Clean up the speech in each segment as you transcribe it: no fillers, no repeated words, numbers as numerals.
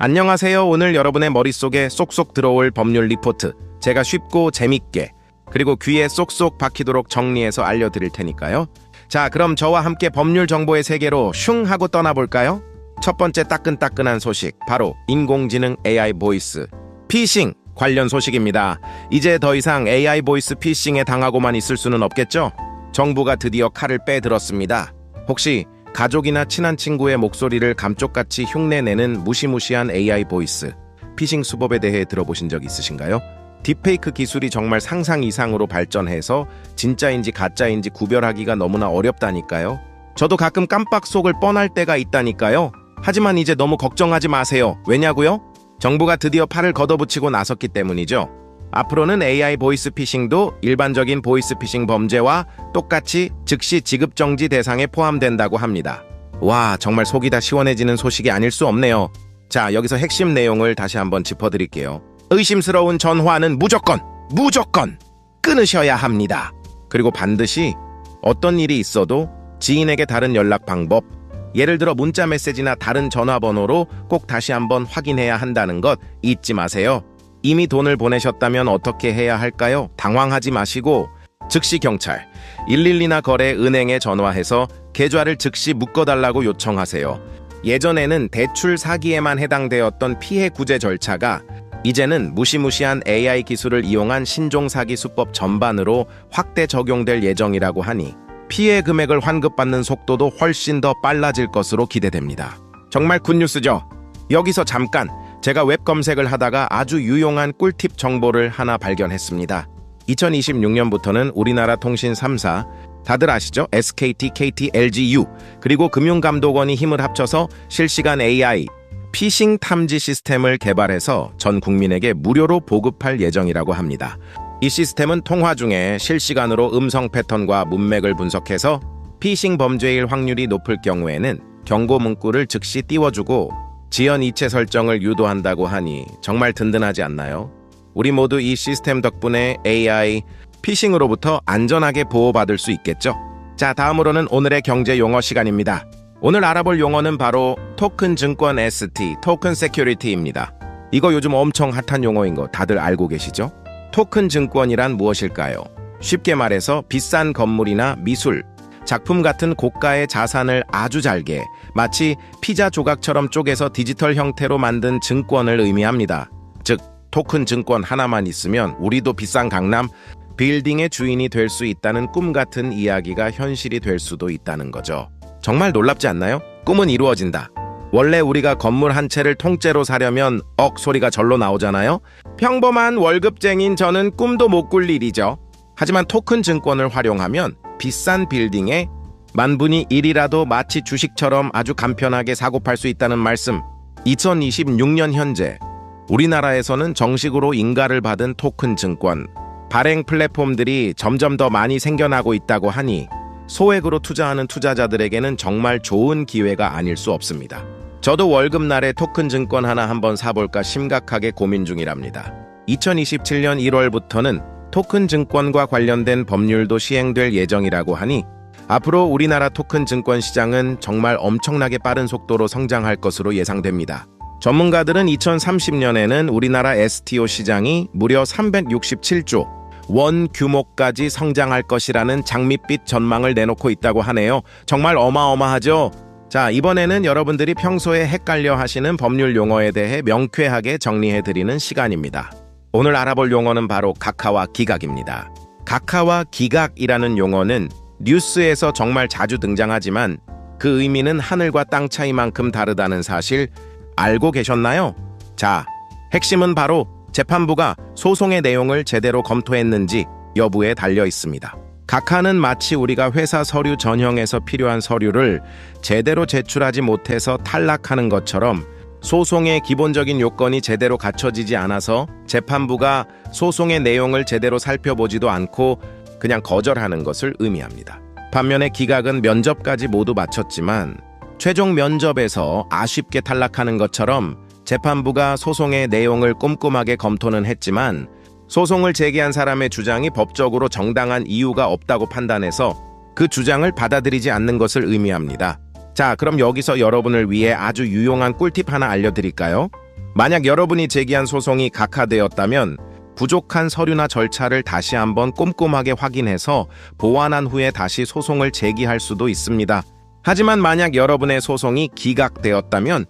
안녕하세요. 오늘 여러분의 머릿속에 쏙쏙 들어올 법률 리포트 제가 쉽고 재밌게 그리고 귀에 쏙쏙 박히도록 정리해서 알려드릴 테니까요. 자, 그럼 저와 함께 법률 정보의 세계로 슝 하고 떠나볼까요? 첫 번째 따끈따끈한 소식, 바로 인공지능 AI 보이스 피싱 관련 소식입니다. 이제 더 이상 AI 보이스 피싱에 당하고만 있을 수는 없겠죠? 정부가 드디어 칼을 빼들었습니다. 혹시 가족이나 친한 친구의 목소리를 감쪽같이 흉내내는 무시무시한 AI 보이스 피싱 수법에 대해 들어보신 적 있으신가요? 딥페이크 기술이 정말 상상 이상으로 발전해서 진짜인지 가짜인지 구별하기가 너무나 어렵다니까요. 저도 가끔 깜빡 속을 뻔할 때가 있다니까요. 하지만 이제 너무 걱정하지 마세요. 왜냐고요? 정부가 드디어 팔을 걷어붙이고 나섰기 때문이죠. 앞으로는 AI 보이스 피싱도 일반적인 보이스 피싱 범죄와 똑같이 즉시 지급 정지 대상에 포함된다고 합니다. 와, 정말 속이 다 시원해지는 소식이 아닐 수 없네요. 자, 여기서 핵심 내용을 다시 한번 짚어드릴게요. 의심스러운 전화는 무조건 끊으셔야 합니다. 그리고 반드시 어떤 일이 있어도 지인에게 다른 연락 방법, 예를 들어 문자 메시지나 다른 전화번호로 꼭 다시 한번 확인해야 한다는 것 잊지 마세요. 이미 돈을 보내셨다면 어떻게 해야 할까요? 당황하지 마시고 즉시 경찰, 112나 거래 은행에 전화해서 계좌를 즉시 묶어달라고 요청하세요. 예전에는 대출 사기에만 해당되었던 피해 구제 절차가 이제는 무시무시한 AI 기술을 이용한 신종 사기 수법 전반으로 확대 적용될 예정이라고 하니 피해 금액을 환급받는 속도도 훨씬 더 빨라질 것으로 기대됩니다. 정말 굿뉴스죠? 여기서 잠깐 제가 웹 검색을 하다가 아주 유용한 꿀팁 정보를 하나 발견했습니다. 2026년부터는 우리나라 통신 3사, 다들 아시죠? SKT, KT, LGU, 그리고 금융감독원이 힘을 합쳐서 실시간 AI, 피싱 탐지 시스템을 개발해서 전 국민에게 무료로 보급할 예정이라고 합니다. 이 시스템은 통화 중에 실시간으로 음성 패턴과 문맥을 분석해서 피싱 범죄일 확률이 높을 경우에는 경고 문구를 즉시 띄워주고 지연 이체 설정을 유도한다고 하니 정말 든든하지 않나요? 우리 모두 이 시스템 덕분에 AI 피싱으로부터 안전하게 보호받을 수 있겠죠? 자, 다음으로는 오늘의 경제 용어 시간입니다. 오늘 알아볼 용어는 바로 토큰 증권 ST, 토큰 세큐리티입니다. 이거 요즘 엄청 핫한 용어인 거 다들 알고 계시죠? 토큰 증권이란 무엇일까요? 쉽게 말해서 비싼 건물이나 미술, 작품 같은 고가의 자산을 아주 잘게 마치 피자 조각처럼 쪼개서 디지털 형태로 만든 증권을 의미합니다. 즉, 토큰 증권 하나만 있으면 우리도 비싼 강남 빌딩의 주인이 될 수 있다는 꿈 같은 이야기가 현실이 될 수도 있다는 거죠. 정말 놀랍지 않나요? 꿈은 이루어진다. 원래 우리가 건물 한 채를 통째로 사려면 소리가 절로 나오잖아요. 평범한 월급쟁인 저는 꿈도 못 꿀 일이죠. 하지만 토큰 증권을 활용하면 비싼 빌딩에 만분의 1이라도 마치 주식처럼 아주 간편하게 사고팔 수 있다는 말씀. 2026년 현재 우리나라에서는 정식으로 인가를 받은 토큰 증권 발행 플랫폼들이 점점 더 많이 생겨나고 있다고 하니 소액으로 투자하는 투자자들에게는 정말 좋은 기회가 아닐 수 없습니다. 저도 월급날에 토큰 증권 하나 한번 사볼까 심각하게 고민 중이랍니다. 2027년 1월부터는 토큰 증권과 관련된 법률도 시행될 예정이라고 하니 앞으로 우리나라 토큰 증권 시장은 정말 엄청나게 빠른 속도로 성장할 것으로 예상됩니다. 전문가들은 2030년에는 우리나라 STO 시장이 무려 367조 원 규모까지 성장할 것이라는 장밋빛 전망을 내놓고 있다고 하네요. 정말 어마어마하죠? 자, 이번에는 여러분들이 평소에 헷갈려 하시는 법률 용어에 대해 명쾌하게 정리해드리는 시간입니다. 오늘 알아볼 용어는 바로 각하와 기각입니다. 각하와 기각이라는 용어는 뉴스에서 정말 자주 등장하지만 그 의미는 하늘과 땅 차이만큼 다르다는 사실 알고 계셨나요? 자, 핵심은 바로 재판부가 소송의 내용을 제대로 검토했는지 여부에 달려 있습니다. 각하는 마치 우리가 회사 서류 전형에서 필요한 서류를 제대로 제출하지 못해서 탈락하는 것처럼 소송의 기본적인 요건이 제대로 갖춰지지 않아서 재판부가 소송의 내용을 제대로 살펴보지도 않고 그냥 거절하는 것을 의미합니다. 반면에 기각은 면접까지 모두 마쳤지만 최종 면접에서 아쉽게 탈락하는 것처럼 재판부가 소송의 내용을 꼼꼼하게 검토는 했지만 소송을 제기한 사람의 주장이 법적으로 정당한 이유가 없다고 판단해서 그 주장을 받아들이지 않는 것을 의미합니다. 자, 그럼 여기서 여러분을 위해 아주 유용한 꿀팁 하나 알려드릴까요? 만약 여러분이 제기한 소송이 각하되었다면 부족한 서류나 절차를 다시 한번 꼼꼼하게 확인해서 보완한 후에 다시 소송을 제기할 수도 있습니다. 하지만 만약 여러분의 소송이 기각되었다면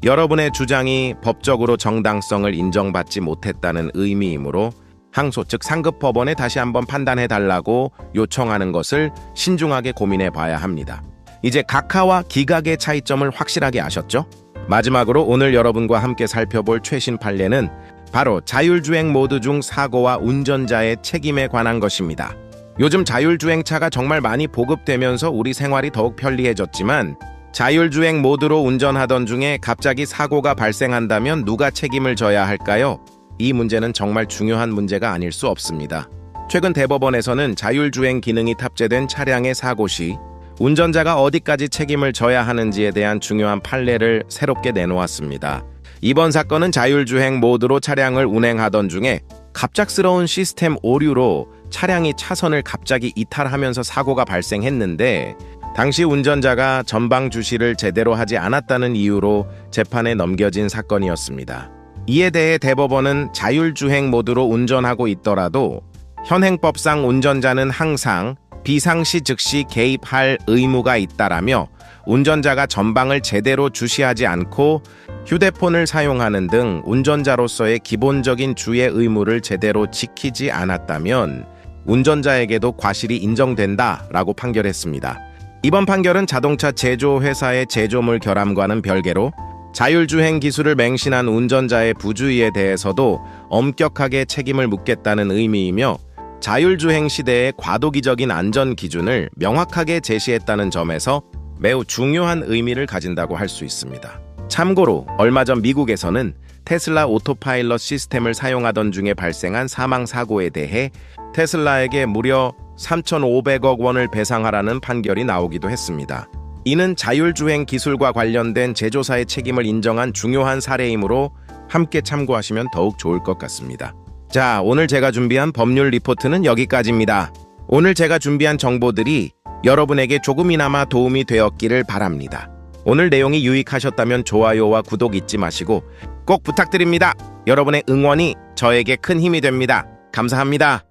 여러분의 주장이 법적으로 정당성을 인정받지 못했다는 의미이므로 항소 즉 상급 법원에 다시 한번 판단해달라고 요청하는 것을 신중하게 고민해 봐야 합니다. 이제 각하와 기각의 차이점을 확실하게 아셨죠? 마지막으로 오늘 여러분과 함께 살펴볼 최신 판례는 바로 자율주행 모드 중 사고와 운전자의 책임에 관한 것입니다. 요즘 자율주행차가 정말 많이 보급되면서 우리 생활이 더욱 편리해졌지만 자율주행 모드로 운전하던 중에 갑자기 사고가 발생한다면 누가 책임을 져야 할까요? 이 문제는 정말 중요한 문제가 아닐 수 없습니다. 최근 대법원에서는 자율주행 기능이 탑재된 차량의 사고 시 운전자가 어디까지 책임을 져야 하는지에 대한 중요한 판례를 새롭게 내놓았습니다. 이번 사건은 자율주행 모드로 차량을 운행하던 중에 갑작스러운 시스템 오류로 차량이 차선을 갑자기 이탈하면서 사고가 발생했는데 당시 운전자가 전방 주시를 제대로 하지 않았다는 이유로 재판에 넘겨진 사건이었습니다. 이에 대해 대법원은 자율주행 모드로 운전하고 있더라도 현행법상 운전자는 항상 비상시 즉시 개입할 의무가 있다라며 운전자가 전방을 제대로 주시하지 않고 휴대폰을 사용하는 등 운전자로서의 기본적인 주의 의무를 제대로 지키지 않았다면 운전자에게도 과실이 인정된다라고 판결했습니다. 이번 판결은 자동차 제조회사의 제조물 결함과는 별개로 자율주행 기술을 맹신한 운전자의 부주의에 대해서도 엄격하게 책임을 묻겠다는 의미이며 자율주행 시대의 과도기적인 안전 기준을 명확하게 제시했다는 점에서 매우 중요한 의미를 가진다고 할 수 있습니다. 참고로 얼마 전 미국에서는 테슬라 오토파일럿 시스템을 사용하던 중에 발생한 사망사고에 대해 테슬라에게 무려 3,500억 원을 배상하라는 판결이 나오기도 했습니다. 이는 자율주행 기술과 관련된 제조사의 책임을 인정한 중요한 사례이므로 함께 참고하시면 더욱 좋을 것 같습니다. 자, 오늘 제가 준비한 법률 리포트는 여기까지입니다. 오늘 제가 준비한 정보들이 여러분에게 조금이나마 도움이 되었기를 바랍니다. 오늘 내용이 유익하셨다면 좋아요와 구독 잊지 마시고 꼭 부탁드립니다. 여러분의 응원이 저에게 큰 힘이 됩니다. 감사합니다.